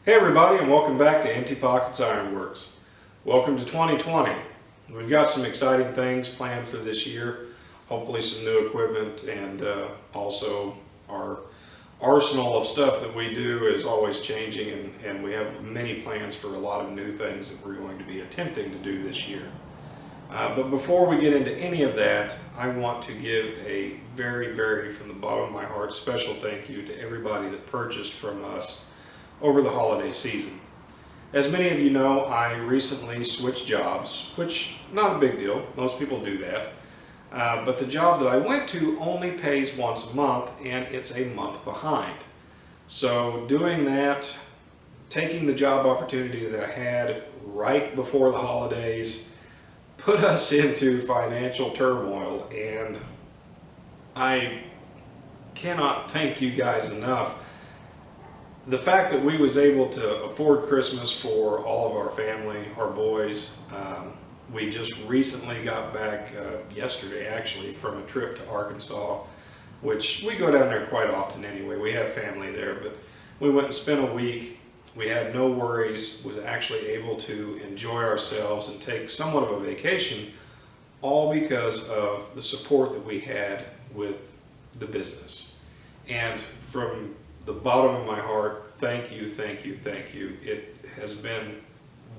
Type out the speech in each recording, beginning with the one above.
Hey everybody, and welcome back to Empty Pockets Ironworks. Welcome to 2020. We've got some exciting things planned for this year. Hopefully some new equipment, and also our arsenal of stuff that we do is always changing, and we have many plans for a lot of new things that we're going to be attempting to do this year. But before we get into any of that, I want to give a very, from the bottom of my heart, special thank you to everybody that purchased from us over the holiday season. As many of you know, I recently switched jobs, which not a big deal, most people do that. But the job that I went to only pays once a month, and it's a month behind. So doing that, taking the job opportunity that I had right before the holidays, put us into financial turmoil, and I cannot thank you guys enough. The fact that we was able to afford Christmas for all of our family, our boys. We just recently got back yesterday actually from a trip to Arkansas, which we go down there quite often anyway. We have family there, but we went and spent a week. We had no worries, was actually able to enjoy ourselves and take somewhat of a vacation, all because of the support that we had with the business. And from the bottom of my heart, thank you. It has been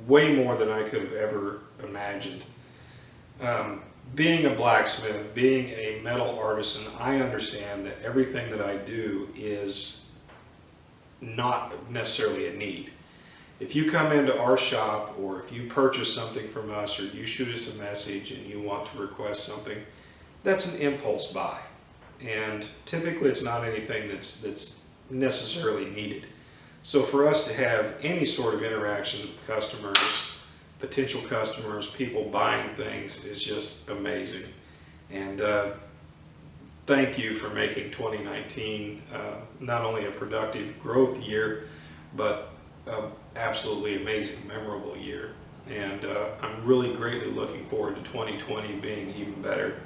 way more than I could have ever imagined. Being a blacksmith, being a metal artisan, I understand that everything that I do is not necessarily a need. If you come into our shop, or if you purchase something from us, or you shoot us a message and you want to request something, that's an impulse buy. And typically it's not anything that's necessarily needed. So for us to have any sort of interactions with customers, potential customers, people buying things is just amazing. And thank you for making 2019 not only a productive growth year, but an absolutely amazing, memorable year. And I'm really greatly looking forward to 2020 being even better.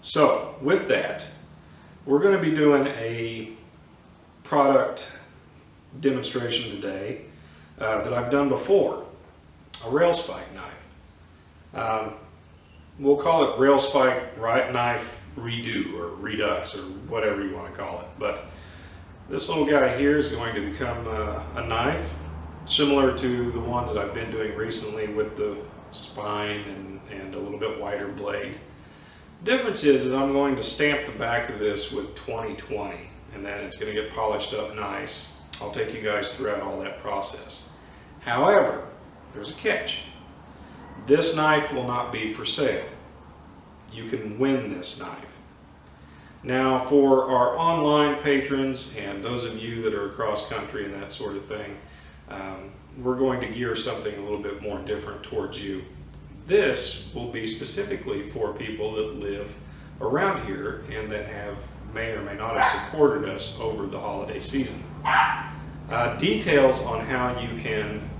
So with that, we're going to be doing a product demonstration today that I've done before, a rail spike knife. We'll call it rail spike knife redo, or Redux, or whatever you want to call it. But this little guy here is going to become a knife similar to the ones that I've been doing recently with the spine and a little bit wider blade. Difference is I'm going to stamp the back of this with 2020, and then it's going to get polished up nice. I'll take you guys throughout all that process. However, there's a catch. This knife will not be for sale. You can win this knife. Now, for our online patrons and those of you that are across country and that sort of thing, we're going to gear something a little bit more different towards you. This will be specifically for people that live around here and that may or may not have supported us over the holiday season. Details on how you can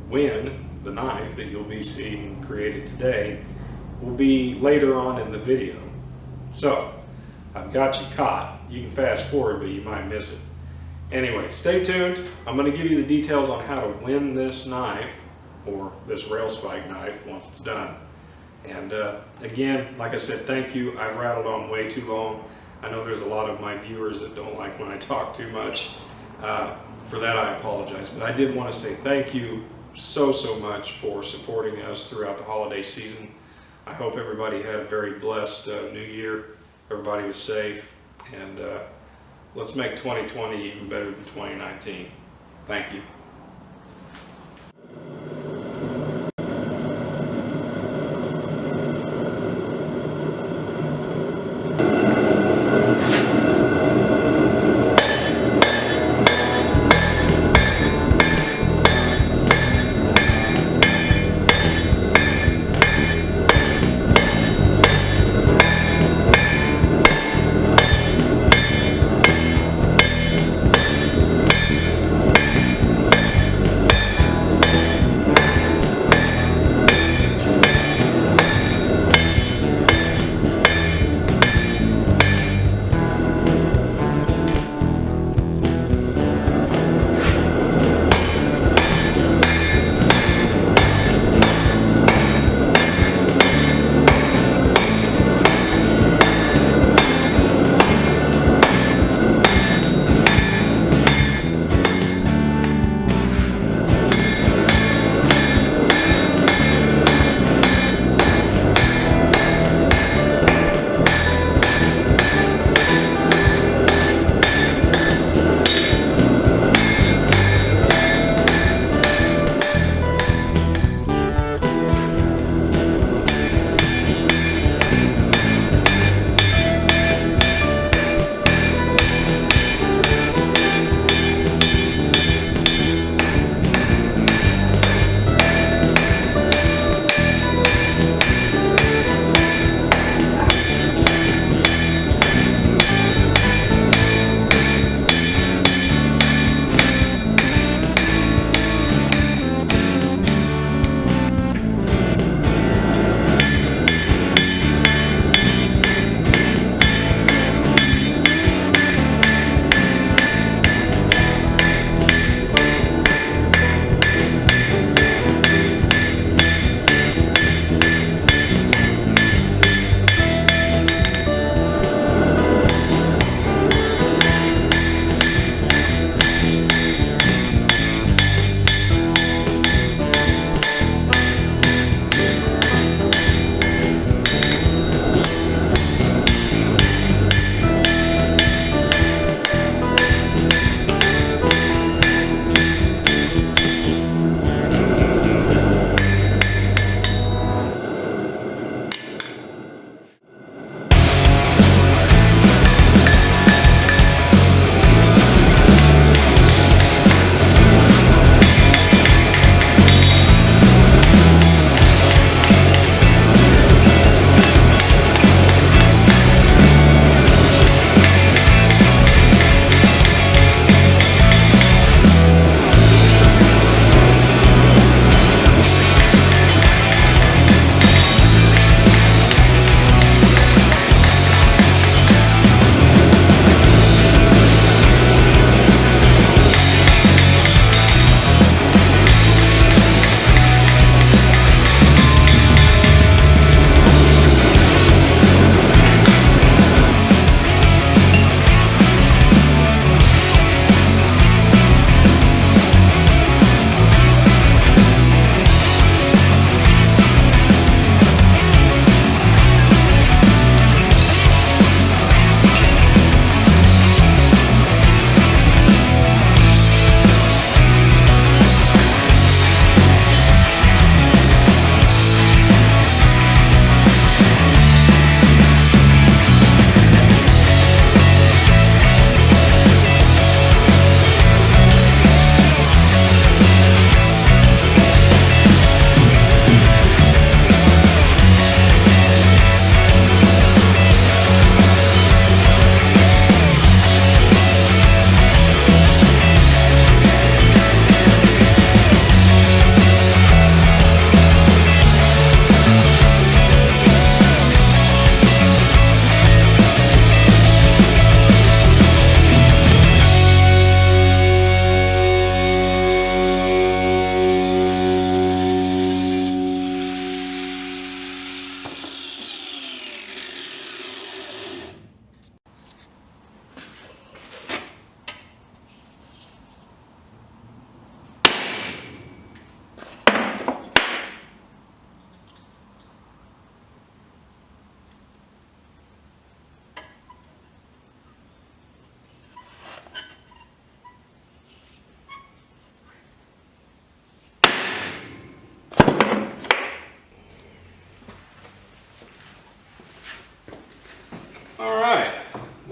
win the knife that you'll be seeing created today will be later on in the video. So, I've got you caught. You can fast forward, but you might miss it. Anyway, stay tuned. I'm going to give you the details on how to win this knife, or this rail spike knife, once it's done. And again, like I said, thank you. I've rattled on way too long. I know there's a lot of my viewers that don't like when I talk too much. For that, I apologize. But I did want to say thank you so much for supporting us throughout the holiday season. I hope everybody had a very blessed New Year. Everybody was safe. And let's make 2020 even better than 2019. Thank you.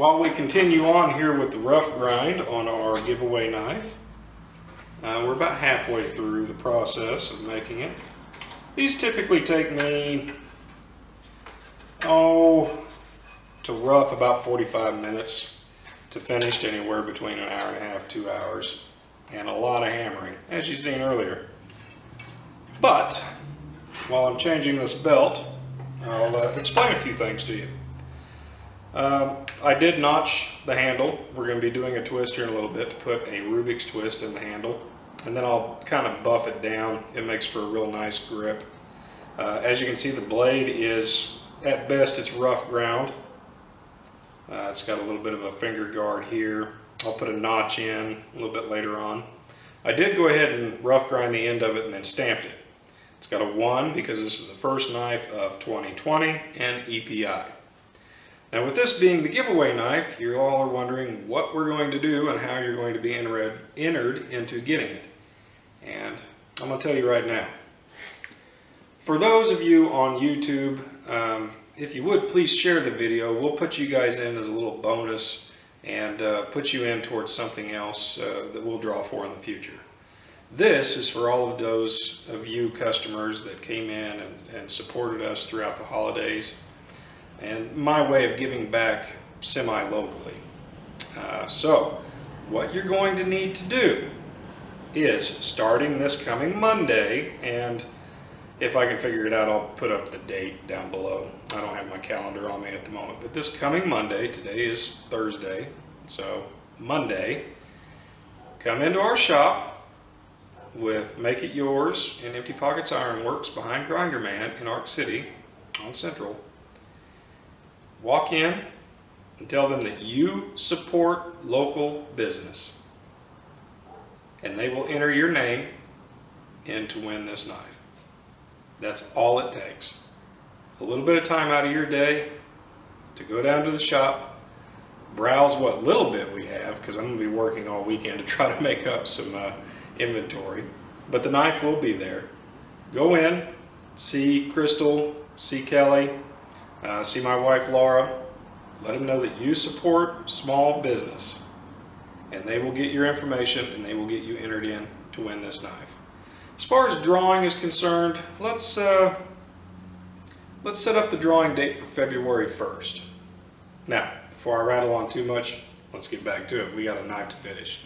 while we continue on here with the rough grind on our giveaway knife, we're about halfway through the process of making it. These typically take me, to rough about 45 minutes, to finished anywhere between an hour and a half, 2 hours, and a lot of hammering, as you've seen earlier. But while I'm changing this belt, I'll explain a few things to you. I did notch the handle. We're going to be doing a twist here in a little bit to put a Rubik's twist in the handle, and then I'll kind of buff it down. It makes for a real nice grip. As you can see, the blade is, at best, it's rough ground. It's got a little bit of a finger guard here. I'll put a notch in a little bit later on. I did go ahead and rough grind the end of it and then stamped it. It's got a 1 because this is the first knife of 2020 and EPI. Now, with this being the giveaway knife, you all are wondering what we're going to do and how you're going to be entered into getting it. And I'm going to tell you right now. For those of you on YouTube, if you would please share the video. We'll put you guys in as a little bonus and put you in towards something else that we'll draw for in the future. This is for all of those of you customers that came in and supported us throughout the holidays, and my way of giving back semi-locally. So what you're going to need to do is, starting this coming Monday, and if I can figure it out, I'll put up the date down below. I don't have my calendar on me at the moment, but this coming Monday, today is Thursday, so Monday, come into our shop with Make It Yours in Empty Pockets Ironworks behind Grinder Man in Arc City on Central. Walk in and tell them that you support local business, and they will enter your name in to win this knife. That's all it takes. A little bit of time out of your day to go down to the shop, browse what little bit we have, because I'm going to be working all weekend to try to make up some inventory. But the knife will be there. Go in, see Crystal, see Kelly, see my wife Laura. Let them know that you support small business, and they will get your information and they will get you entered in to win this knife. As far as drawing is concerned, let's set up the drawing date for February 1st. Now, before I rattle on too much, let's get back to it. We got a knife to finish.